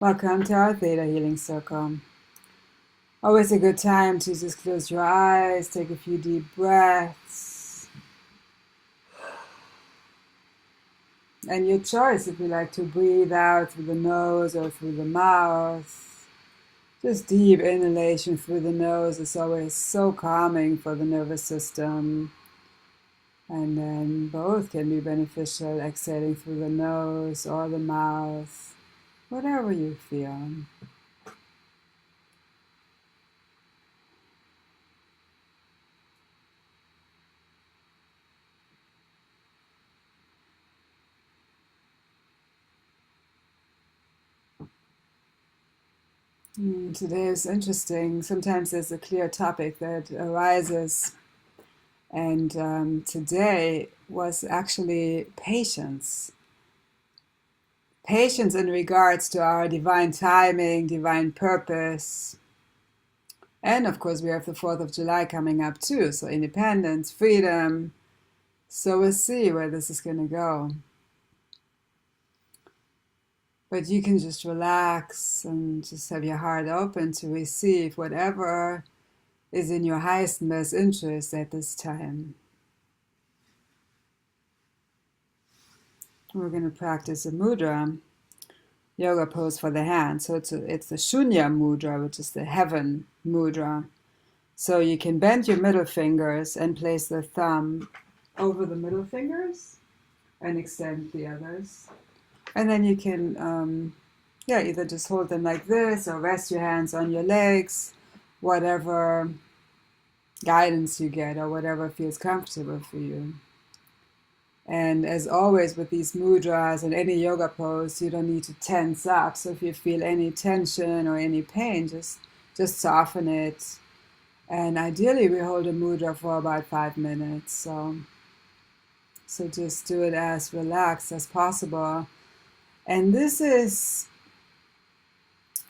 Welcome to our Theta Healing Circle. Always a good time to just close your eyes, take a few deep breaths. And your choice if you like to breathe out through the nose or through the mouth. Just deep inhalation through the nose is always so calming for the nervous system. And then both can be beneficial, exhaling through the nose or the mouth, whatever you feel. Today is interesting. Sometimes there's a clear topic that arises, and today was actually patience. Patience in regards to our divine timing, divine purpose. And of course, we have the 4th of July coming up too. So, independence, freedom. So, we'll see where this is going to go. But you can just relax and just have your heart open to receive whatever is in your highest and best interest at this time. We're going to practice a mudra, yoga pose for the hand. So it's the Shunya mudra, which is the heaven mudra. So you can bend your middle fingers and place the thumb over the middle fingers and extend the others. And then you can, either just hold them like this or rest your hands on your legs, whatever guidance you get or whatever feels comfortable for you. And as always with these mudras and any yoga pose, you don't need to tense up. So if you feel any tension or any pain, just soften it. And ideally we hold a mudra for about 5 minutes. So just do it as relaxed as possible. And this is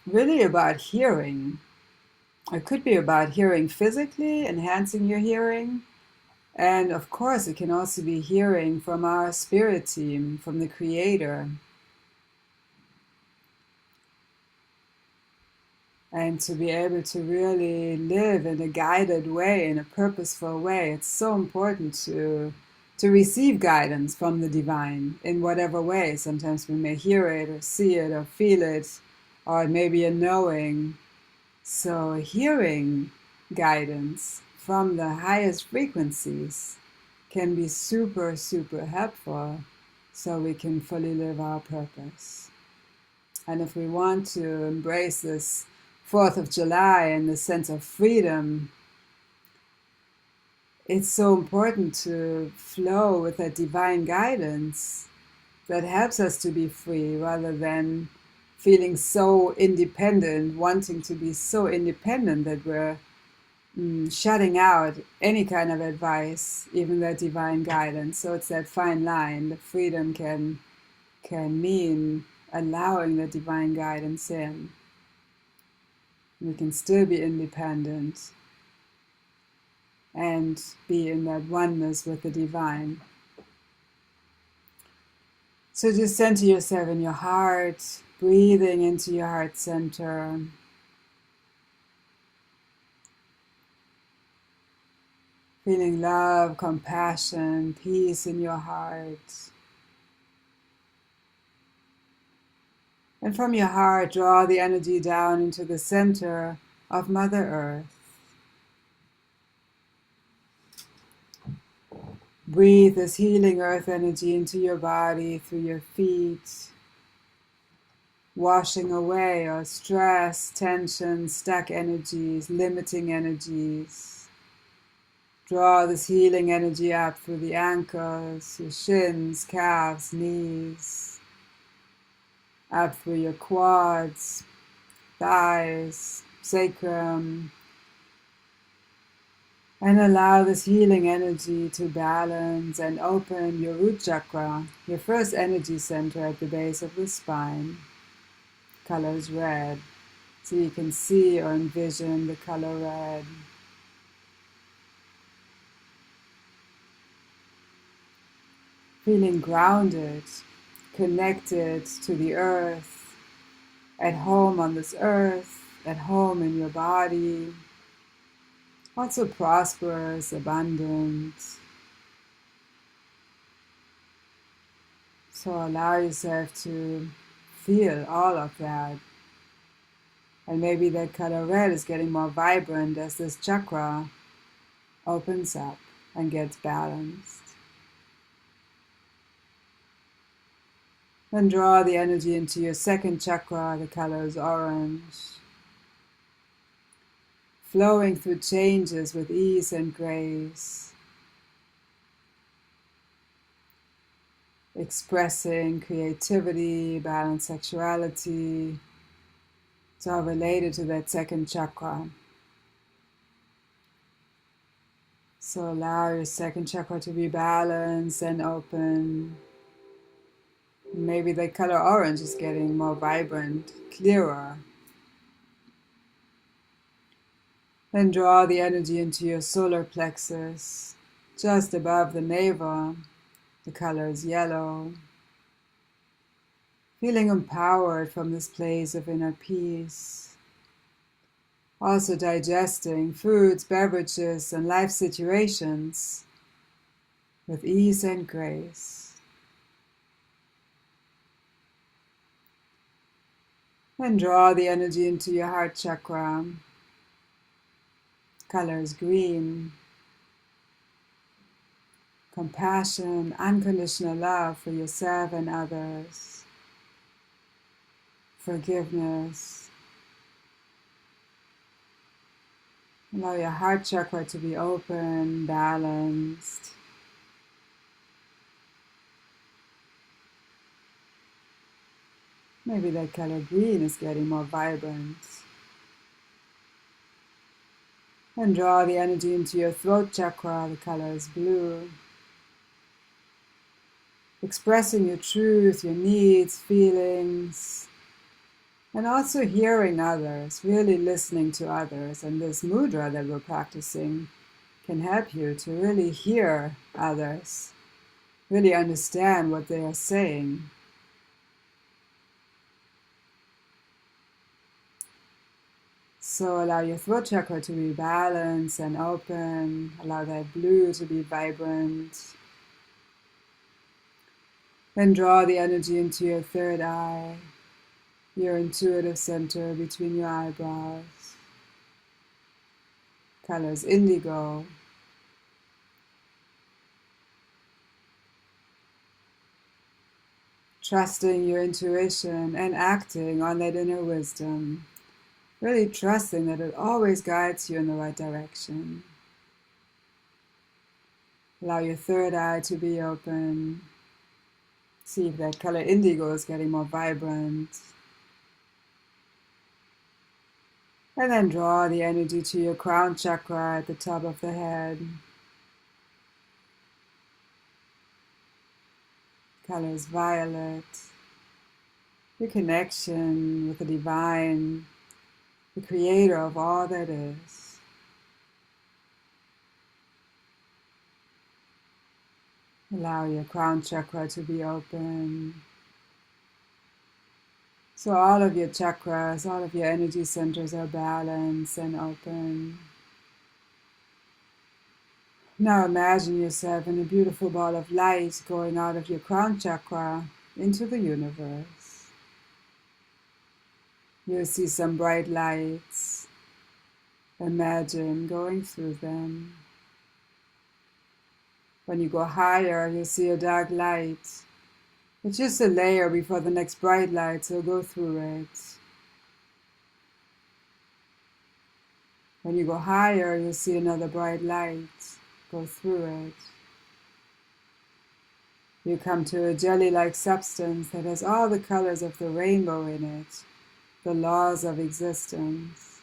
really about hearing. It could be about hearing physically, enhancing your hearing. And of course, it can also be hearing from our spirit team, from the Creator. And to be able to really live in a guided way, in a purposeful way. It's so important to receive guidance from the divine in whatever way. Sometimes we may hear it or see it or feel it, or it may be a knowing. So hearing guidance from the highest frequencies can be super, super helpful so we can fully live our purpose. And if we want to embrace this 4th of July and the sense of freedom, it's so important to flow with that divine guidance that helps us to be free rather than feeling so independent, wanting to be so independent that we're shutting out any kind of advice, even that divine guidance. So it's that fine line. The freedom can mean allowing the divine guidance in. We can still be independent and be in that oneness with the divine. So just center yourself in your heart, breathing into your heart center. Feeling love, compassion, peace in your heart. And from your heart, draw the energy down into the center of Mother Earth. Breathe this healing earth energy into your body through your feet, washing away our stress, tension, stuck energies, limiting energies. Draw this healing energy up through the ankles, your shins, calves, knees, up through your quads, thighs, sacrum. And allow this healing energy to balance and open your root chakra, your first energy center at the base of the spine. Color is red, so you can see or envision the color red. Feeling grounded, connected to the earth, at home on this earth, at home in your body, also prosperous, abundant. So allow yourself to feel all of that. And maybe that color red is getting more vibrant as this chakra opens up and gets balanced. Then draw the energy into your second chakra, the color is orange, flowing through changes with ease and grace, expressing creativity, balanced sexuality. It's all related to that second chakra. So allow your second chakra to be balanced and open. Maybe the color orange is getting more vibrant, clearer. Then draw the energy into your solar plexus, just above the navel. The color is yellow. Feeling empowered from this place of inner peace. Also digesting foods, beverages, and life situations with ease and grace. Then draw the energy into your heart chakra. Color is green. Compassion, unconditional love for yourself and others. Forgiveness. Allow your heart chakra to be open, balanced. Maybe that color green is getting more vibrant. And draw the energy into your throat chakra, the color is blue. Expressing your truth, your needs, feelings, and also hearing others, really listening to others. And this mudra that we're practicing can help you to really hear others, really understand what they are saying. So allow your throat chakra to be balanced and open. Allow that blue to be vibrant. Then draw the energy into your third eye, your intuitive center between your eyebrows. Color is indigo. Trusting your intuition and acting on that inner wisdom. Really trusting that it always guides you in the right direction. Allow your third eye to be open. See if that color indigo is getting more vibrant. And then draw the energy to your crown chakra at the top of the head. Color is violet. Your connection with the divine, the creator of all that is. Allow your crown chakra to be open. So all of your chakras, all of your energy centers are balanced and open. Now imagine yourself in a beautiful ball of light going out of your crown chakra into the universe. You'll see some bright lights. Imagine going through them. When you go higher, you'll see a dark light. It's just a layer before the next bright light, so go through it. When you go higher, you'll see another bright light. Go through it. You come to a jelly-like substance that has all the colors of the rainbow in it, the laws of existence.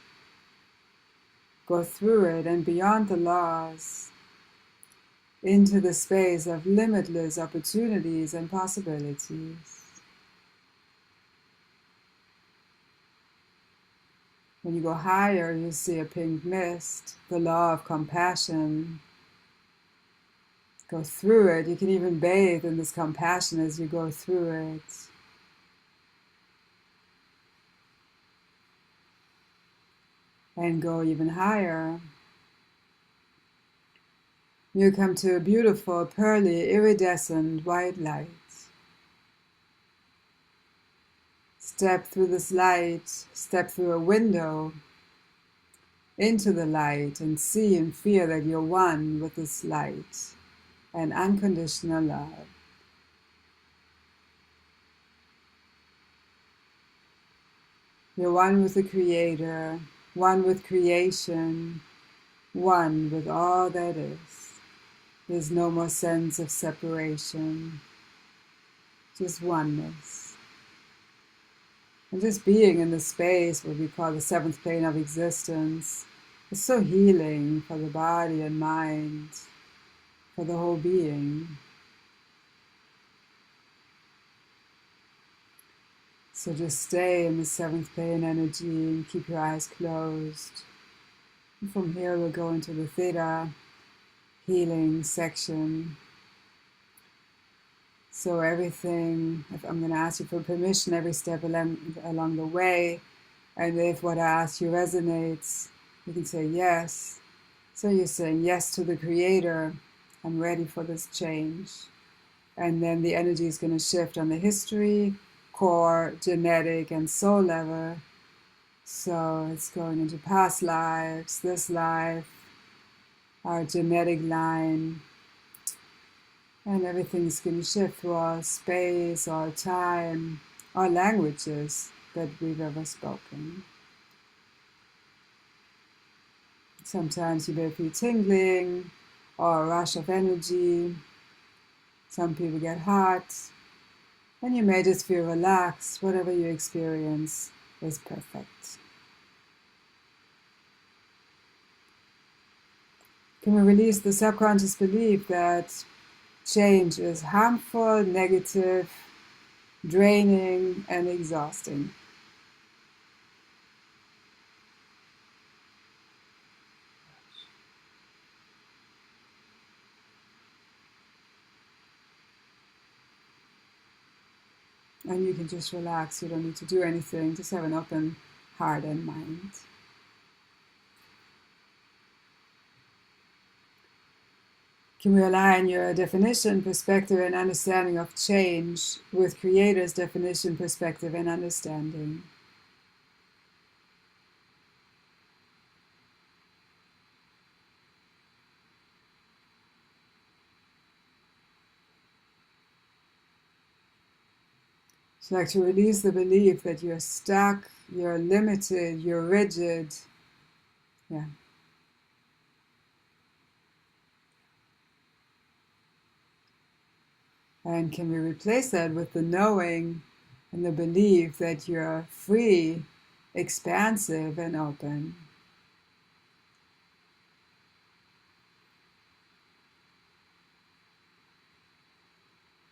Go through it and beyond the laws, into the space of limitless opportunities and possibilities. When you go higher, you see a pink mist, the law of compassion. Go through it. You can even bathe in this compassion as you go through it. and go even higher. You come to a beautiful, pearly, iridescent white light. Step through this light, step through a window into the light and see and feel that you're one with this light and unconditional love. You're one with the Creator, one with creation, one with all that is. There's no more sense of separation, just oneness. And just being in the space, what we call the seventh plane of existence, is so healing for the body and mind, for the whole being. So just stay in the seventh plane energy and keep your eyes closed. And from here we'll go into the Theta Healing section. So everything, I'm going to ask you for permission every step along the way. And if what I ask you resonates, you can say yes. So you're saying yes to the Creator. I'm ready for this change. And then the energy is going to shift on the history, core, genetic, and soul level. So it's going into past lives, this life, our genetic line, and everything's going to shift through all space, all time, all languages that we've ever spoken. Sometimes you may feel tingling or a rush of energy. Some people get hot. And you may just feel relaxed. Whatever you experience is perfect. Can we release the subconscious belief that change is harmful, negative, draining, and exhausting? And you can just relax. You don't need to do anything. Just have an open heart and mind. Can we align your definition, perspective, and understanding of change with Creator's definition, perspective, and understanding? So like to release the belief that you're stuck, you're limited, you're rigid. Yeah. And can we replace that with the knowing and the belief that you're free, expansive, and open?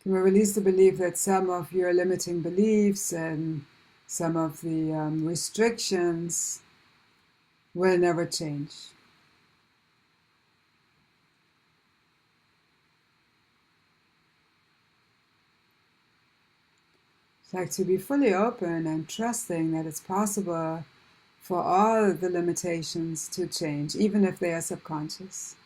Can we release the belief that some of your limiting beliefs and some of the restrictions will never change? It's like to be fully open and trusting that it's possible for all the limitations to change, even if they are subconscious.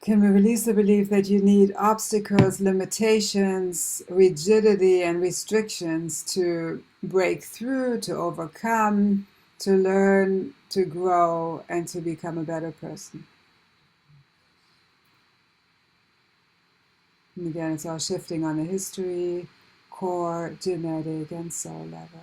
Can we release the belief that you need obstacles, limitations, rigidity, and restrictions to break through, to overcome, to learn, to grow, and to become a better person? And again, it's all shifting on the history, core, genetic, and soul level.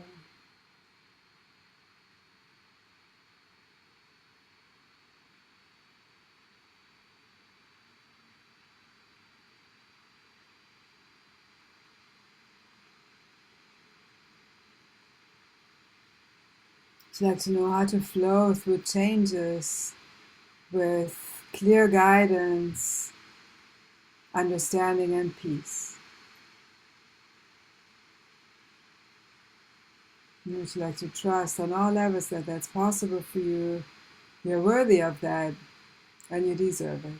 I'd like to know how to flow through changes with clear guidance, understanding, and peace. Would you like to trust on all levels that that's possible for you? You're worthy of that, and you deserve it.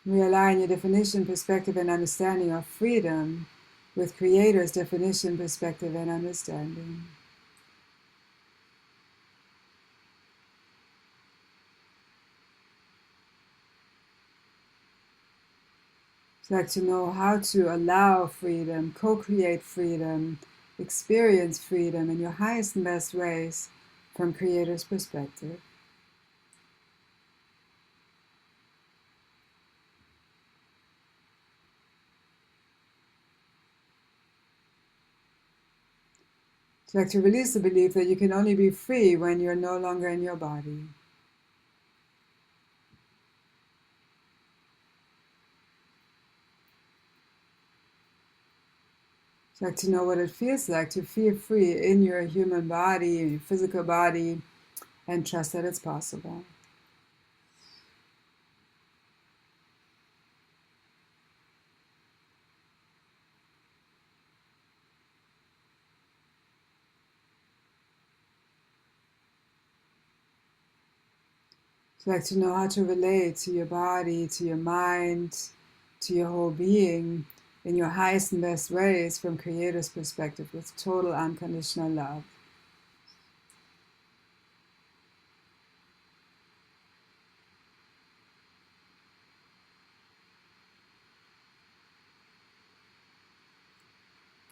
Realign your definition, perspective, and understanding of freedom with Creator's definition, perspective, and understanding. It's like to know how to allow freedom, co-create freedom, experience freedom in your highest and best ways from Creator's perspective. It's like to release the belief that you can only be free when you're no longer in your body. It's like to know what it feels like to feel free in your human body, in your physical body, and trust that it's possible. It's like to know how to relate to your body, to your mind, to your whole being in your highest and best ways from Creator's perspective with total unconditional love.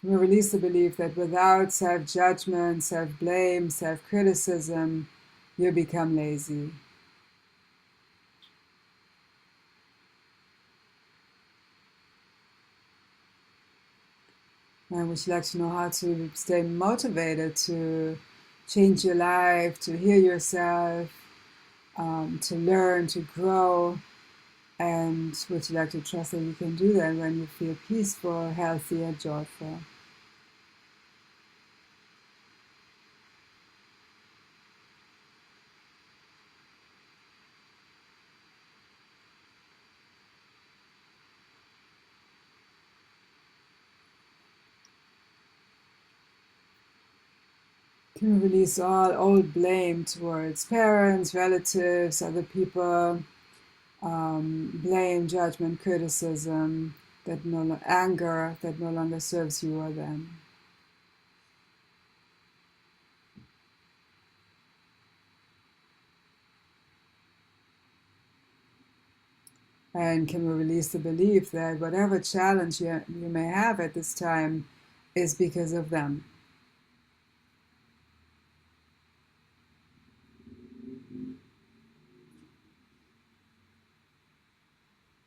We release the belief that without self-judgment, self-blame, self-criticism, you become lazy. And would you like to know how to stay motivated to change your life, to heal yourself, to learn, to grow? And would you like to trust that you can do that when you feel peaceful, healthy, and joyful? Can we release all old blame towards parents, relatives, other people, blame, judgment, criticism, anger that no longer serves you or them? And can we release the belief that whatever challenge you may have at this time is because of them?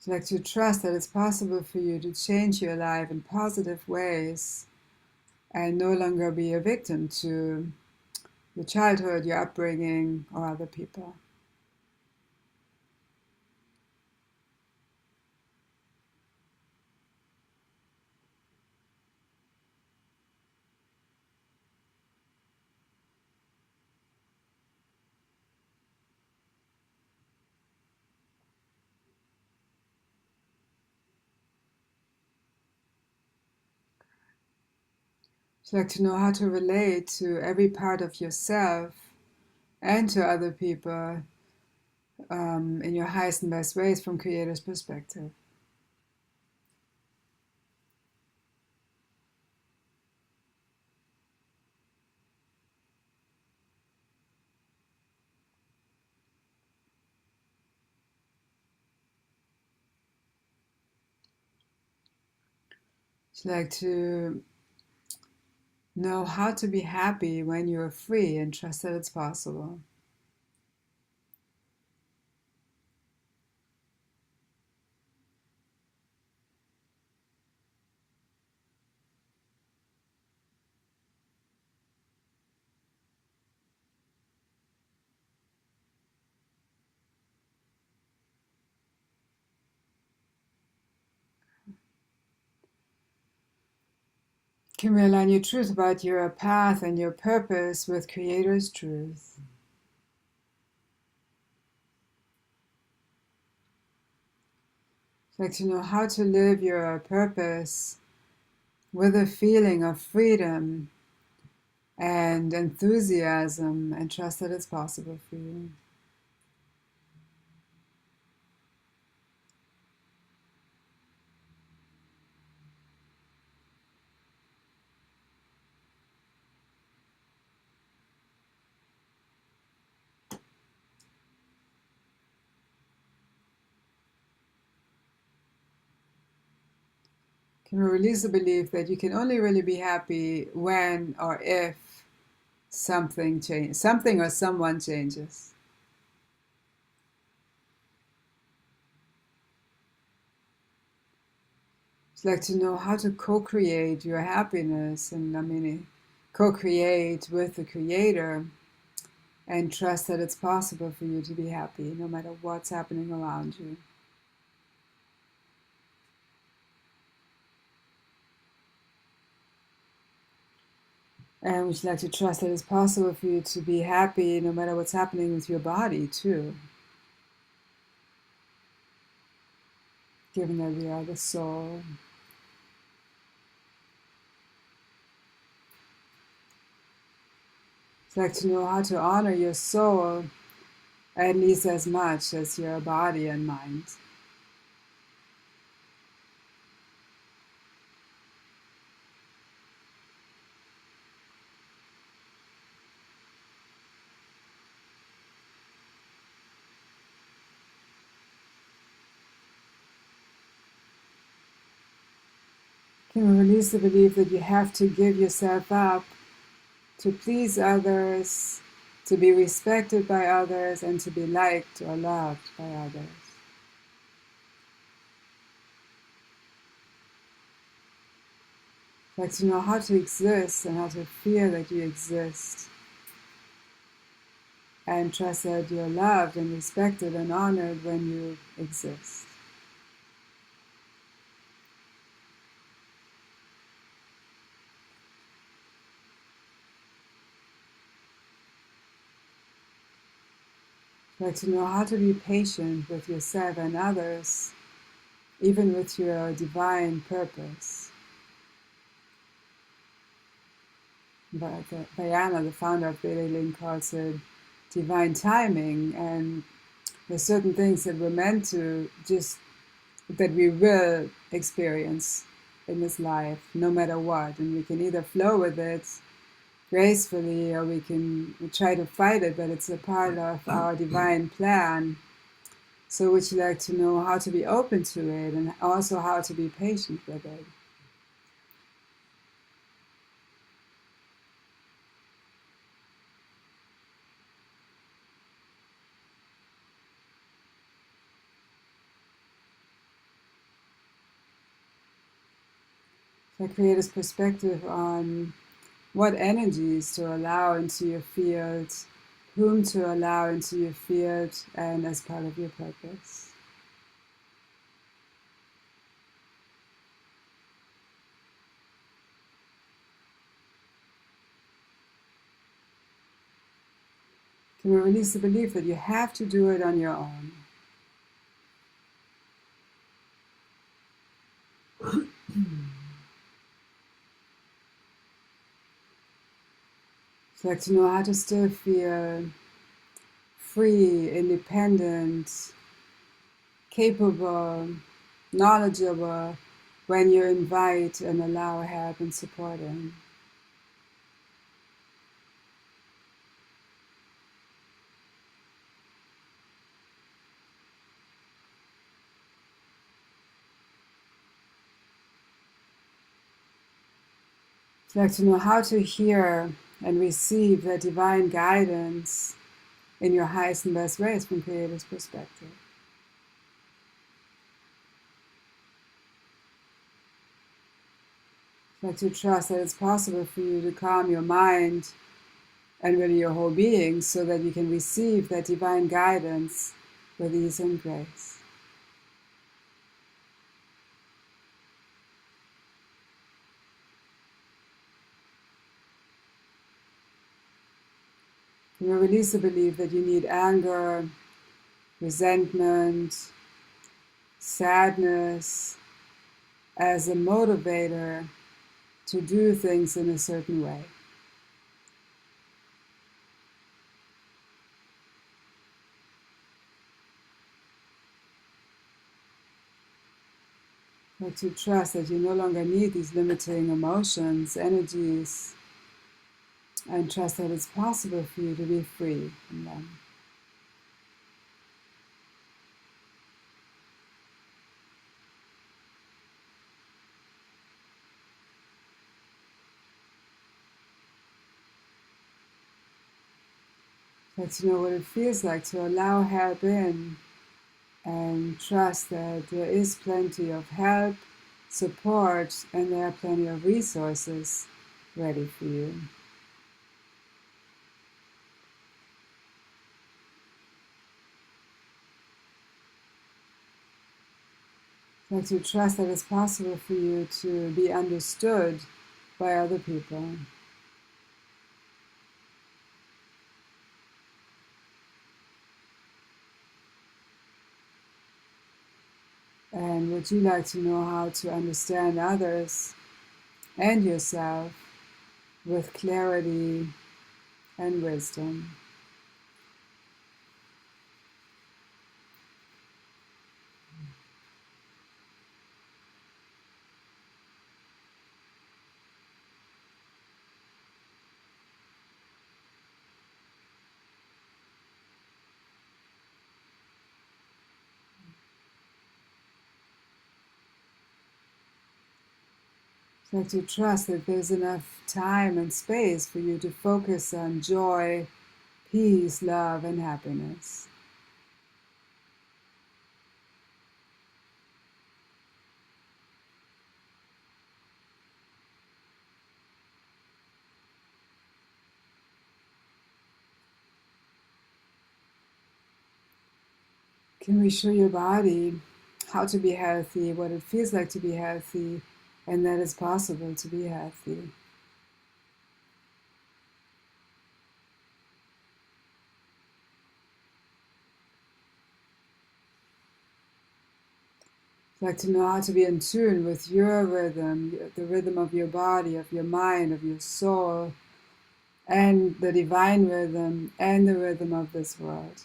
So like to trust that it's possible for you to change your life in positive ways and no longer be a victim to your childhood, your upbringing, or other people. So like to know how to relate to every part of yourself and to other people in your highest and best ways from Creator's perspective. So like to know how to be happy when you're free and trust that it's possible. Can we align your truth about your path and your purpose with Creator's truth? Like to know how to live your purpose with a feeling of freedom and enthusiasm, and trust that it's possible for you. Can we release the belief that you can only really be happy when or if something or someone changes? It's like to know how to co-create your happiness, and I mean, co-create with the Creator, and trust that it's possible for you to be happy no matter what's happening around you. And would you like to trust that it's possible for you to be happy no matter what's happening with your body too? Given that we are the soul. It's like to know how to honor your soul at least as much as your body and mind. Can we release the belief that you have to give yourself up to please others, to be respected by others, and to be liked or loved by others? Like to know how to exist and how to feel that you exist, and trust that you're loved and respected and honored when you exist. Like to know how to be patient with yourself and others, even with your divine purpose. But Diana, the founder of ThetaHealing, calls it divine timing, and there's certain things that we're meant to that we will experience in this life, no matter what, and we can either flow with it gracefully or we can try to fight it, but it's a part of our divine plan. So would you like to know how to be open to it and also how to be patient with it? So create this perspective on what energies to allow into your field, whom to allow into your field, and as part of your purpose. Can we release the belief that you have to do it on your own? So like to know how to still feel free, independent, capable, knowledgeable when you invite and allow help and support in. So like to know how to hear and receive that divine guidance in your highest and best ways from Creator's perspective. Like to trust that it's possible for you to calm your mind and really your whole being so that you can receive that divine guidance with ease and grace. You will release the belief that you need anger, resentment, sadness as a motivator to do things in a certain way. But to trust that you no longer need these limiting emotions, energies, and trust that it's possible for you to be free from them. But to know what it feels like to allow help in and trust that there is plenty of help, support, and there are plenty of resources ready for you. But to trust that it's possible for you to be understood by other people. And would you like to know how to understand others and yourself with clarity and wisdom? So to trust that there's enough time and space for you to focus on joy, peace, love, and happiness. Can we show your body how to be healthy, what it feels like to be healthy, and that it's possible to be healthy? Like to know how to be in tune with your rhythm, the rhythm of your body, of your mind, of your soul, and the divine rhythm and the rhythm of this world.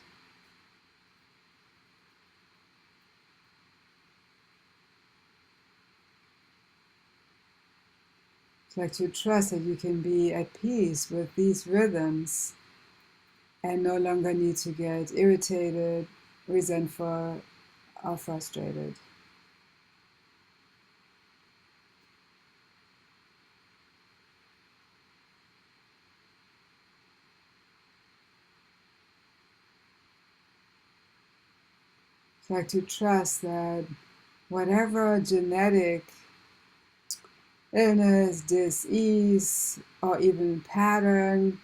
Like to trust that you can be at peace with these rhythms and no longer need to get irritated, resentful, or frustrated. Like to trust that whatever genetic illness, disease, or even pattern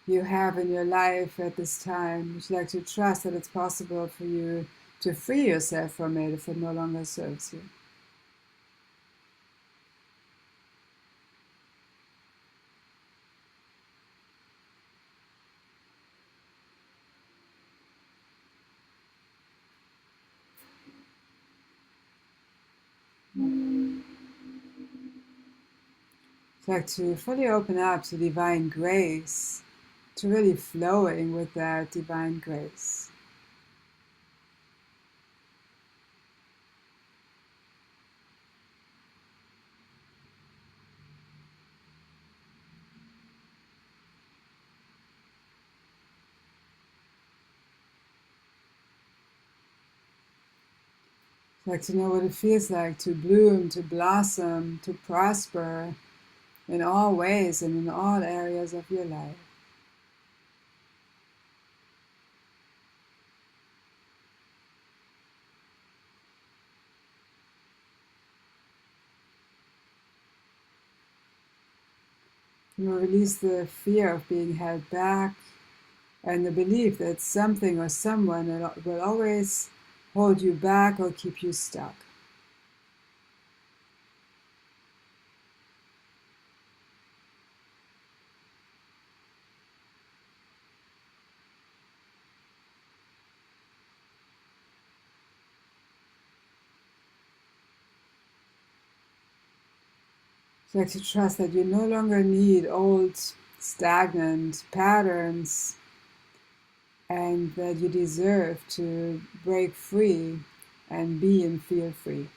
you have in your life at this time, would you like to trust that it's possible for you to free yourself from it if it no longer serves you? Like to fully open up to divine grace, to really flowing with that divine grace. Like to know what it feels like to bloom, to blossom, to prosper in all ways and in all areas of your life. You will release the fear of being held back and the belief that something or someone will always hold you back or keep you stuck. Like to trust that you no longer need old, stagnant patterns and that you deserve to break free and be and feel free.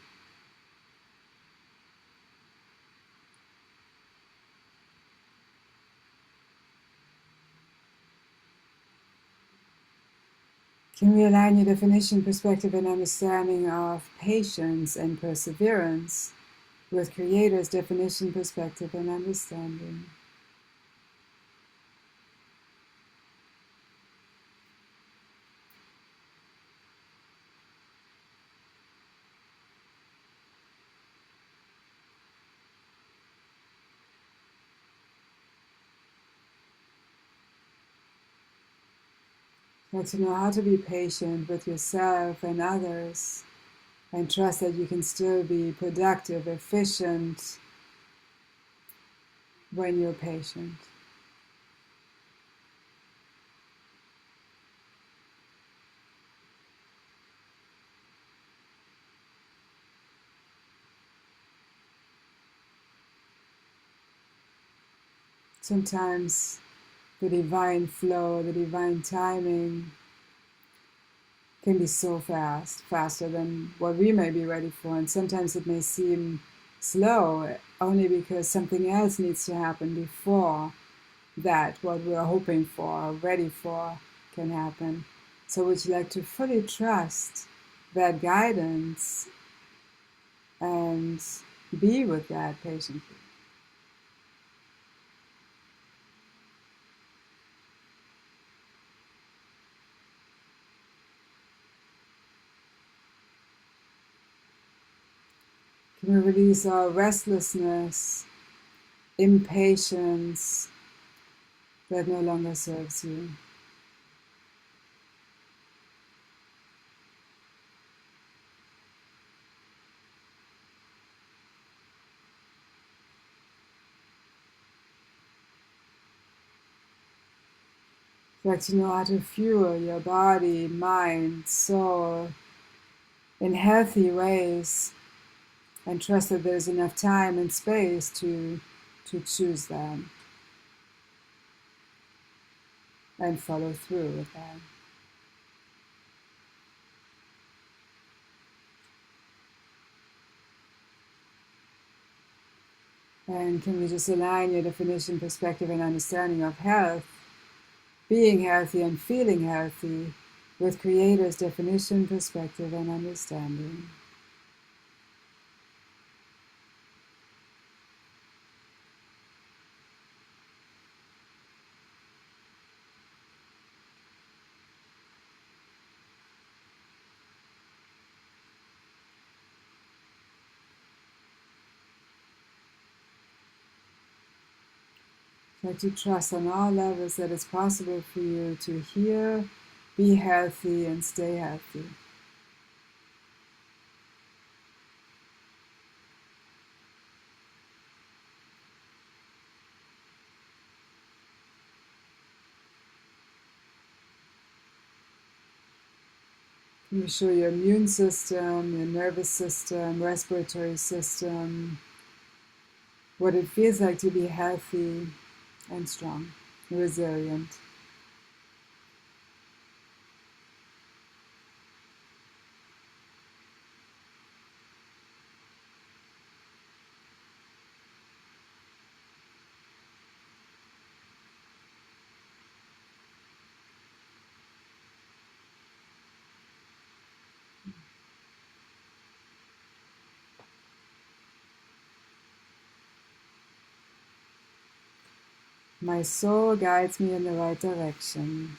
Can we align your definition, perspective, and understanding of patience and perseverance with Creator's definition, perspective, and understanding? Like to know how to be patient with yourself and others, and trust that you can still be productive, efficient when you're patient. Sometimes the divine flow, the divine timing can be so fast, faster than what we may be ready for. And sometimes it may seem slow only because something else needs to happen before that, what we're hoping for, or ready for, can happen. So would you like to fully trust that guidance and be with that patiently? Can we release our restlessness, impatience that no longer serves you? Like to know how to fuel your body, mind, soul in healthy ways and trust that there's enough time and space to choose them and follow through with that. And can we just align your definition, perspective, and understanding of health, being healthy and feeling healthy, with Creator's definition, perspective, and understanding? Try to trust on all levels that it's possible for you to heal, be healthy, and stay healthy. Can you show your immune system, your nervous system, respiratory system, what it feels like to be healthy and strong, resilient? My soul guides me in the right direction.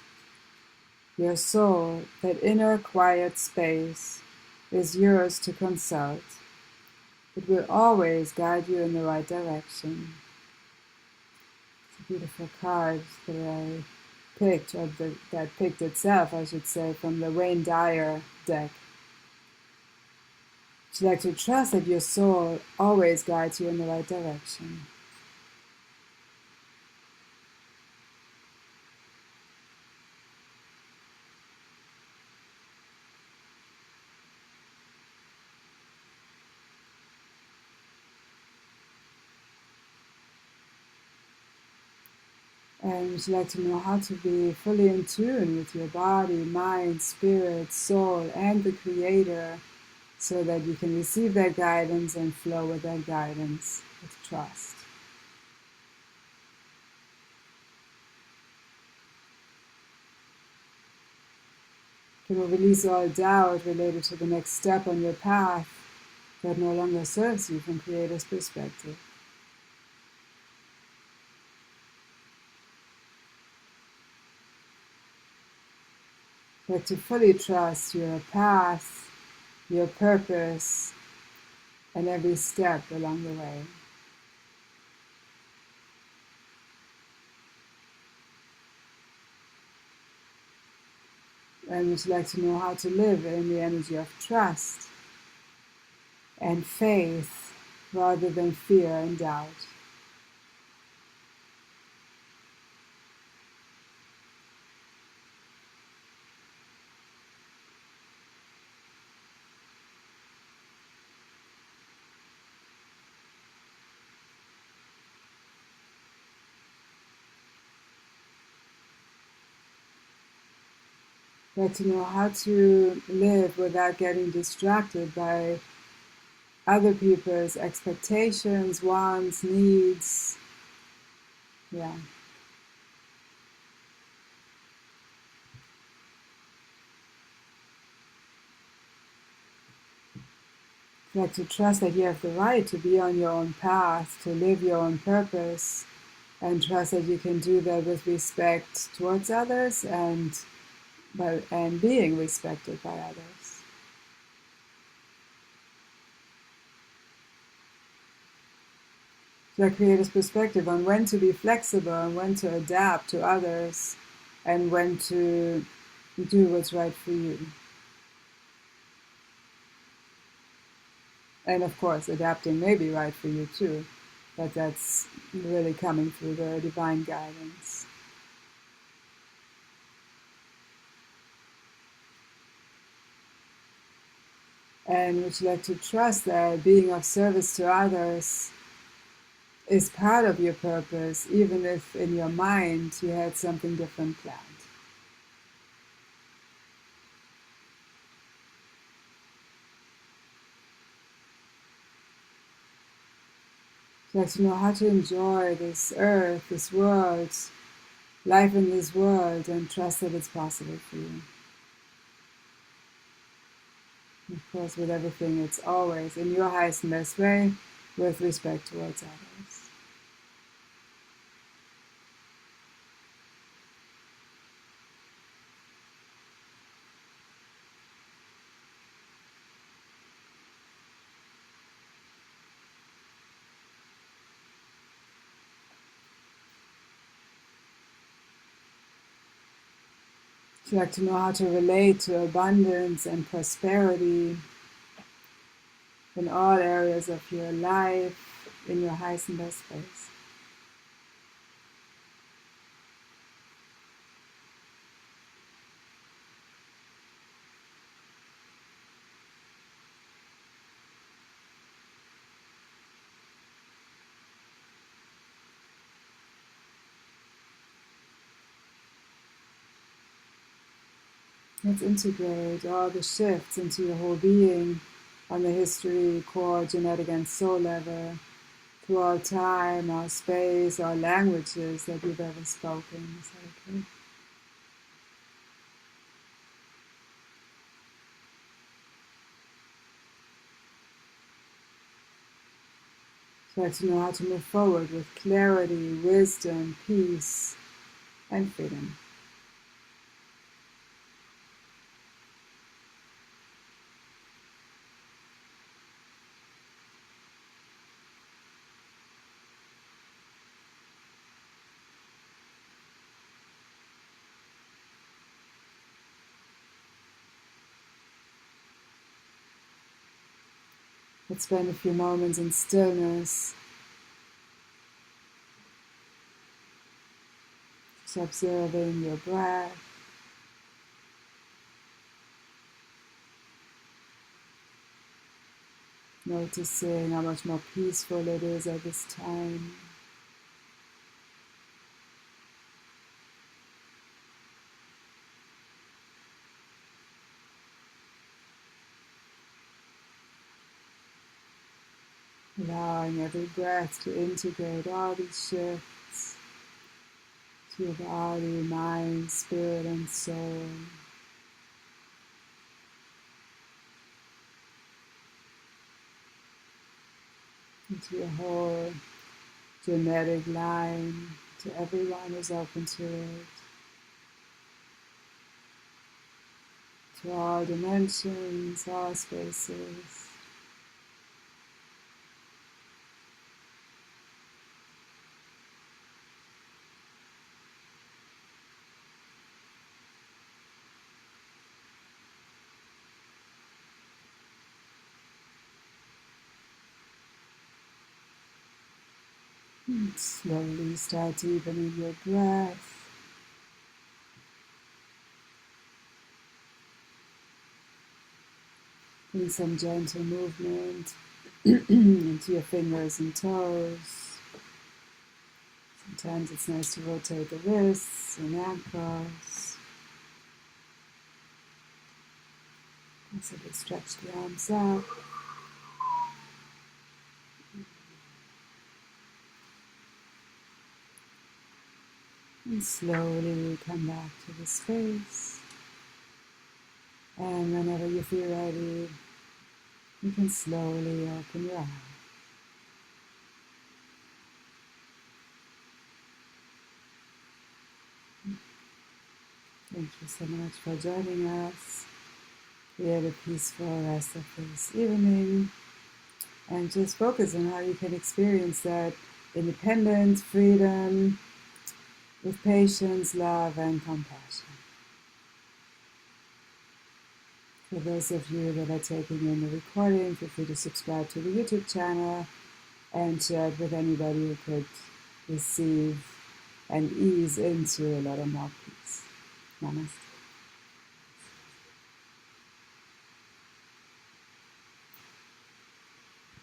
Your soul, that inner quiet space, is yours to consult. It will always guide you in the right direction. It's a beautiful card that I picked, or that picked itself, I should say, from the Wayne Dyer deck. Would you like to trust that your soul always guides you in the right direction? And would you like to know how to be fully in tune with your body, mind, spirit, soul, and the Creator, so that you can receive that guidance and flow with that guidance with trust. You will release all doubt related to the next step on your path that no longer serves you from Creator's perspective. But to fully trust your path, your purpose, and every step along the way. And would you like to know how to live in the energy of trust and faith rather than fear and doubt? But to know how to live without getting distracted by other people's expectations, wants, needs. Yeah. Like to trust that you have the right to be on your own path, to live your own purpose, and trust that you can do that with respect towards others and being respected by others. That Creator's perspective on when to be flexible and when to adapt to others and when to do what's right for you. And of course, adapting may be right for you too, but that's really coming through the divine guidance. And would you like to trust that being of service to others is part of your purpose, even if in your mind you had something different planned? You like to know how to enjoy this earth, this world, life in this world, and trust that it's possible for you. Of course, with everything, it's always in your highest and best way, with respect towards others. You like to know how to relate to abundance and prosperity in all areas of your life, in your highest and best ways. Let's integrate all the shifts into your whole being on the history, core, genetic, and soul level, through all time, all space, all languages that you've ever spoken. Is that okay? So to know how to move forward with clarity, wisdom, peace, and freedom. Let's spend a few moments in stillness, just observing your breath. Noticing how much more peaceful it is at this time. allowing every breath to integrate all these shifts to your body, mind, spirit, and soul. Into your whole genetic line, to everyone who's open to it, to all dimensions, all spaces. And slowly start deepening your breath. Bring some gentle movement into your fingers and toes. Sometimes it's nice to rotate the wrists and ankles. Possibly stretch the arms out. And slowly come back to the space. And whenever you feel ready, you can slowly open your eyes. Thank you so much for joining us. Create a peaceful rest of this evening. And just focus on how you can experience that independence, freedom, with patience, love, and compassion. For those of you that are taking in the recording, feel free to subscribe to the YouTube channel and share it with anybody who could receive and ease into a little more peace. Namaste.